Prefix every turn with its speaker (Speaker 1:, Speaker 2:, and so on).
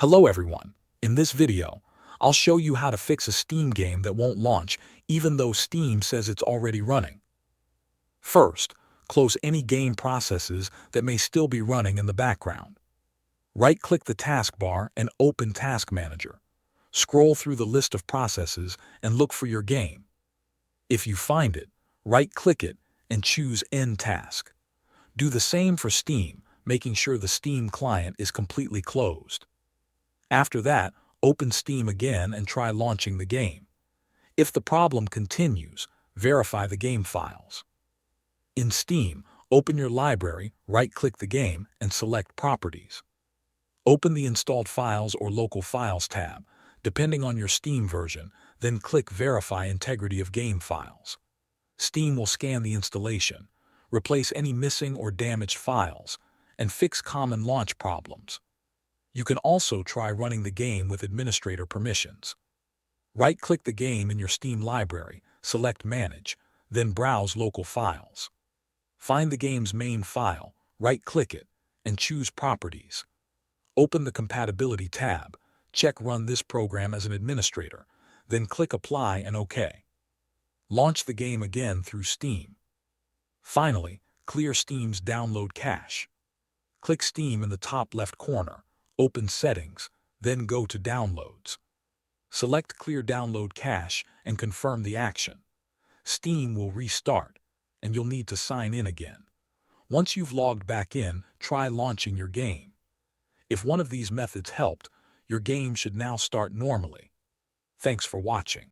Speaker 1: Hello everyone. In this video, I'll show you how to fix a Steam game that won't launch even though Steam says it's already running. First, close any game processes that may still be running in the background. Right-click the taskbar and open Task Manager. Scroll through the list of processes and look for your game. If you find it, right-click it and choose End Task. Do the same for Steam, making sure the Steam client is completely closed. After that, open Steam again and try launching the game. If the problem continues, verify the game files. In Steam, open your library, right-click the game, and select Properties. Open the Installed Files or Local Files tab, depending on your Steam version, then click Verify Integrity of Game Files. Steam will scan the installation, replace any missing or damaged files, and fix common launch problems. You can also try running the game with administrator permissions. Right-click the game in your Steam library, select Manage, then browse Local Files. Find the game's main file, right-click it, and choose Properties. Open the Compatibility tab, check Run this program as an administrator, then click Apply and OK. Launch the game again through Steam. Finally, clear Steam's download cache. Click Steam in the top left corner. Open Settings, then go to Downloads. Select Clear Download Cache and confirm the action. Steam will restart, and you'll need to sign in again. Once you've logged back in, try launching your game. If one of these methods helped, your game should now start normally. Thanks for watching.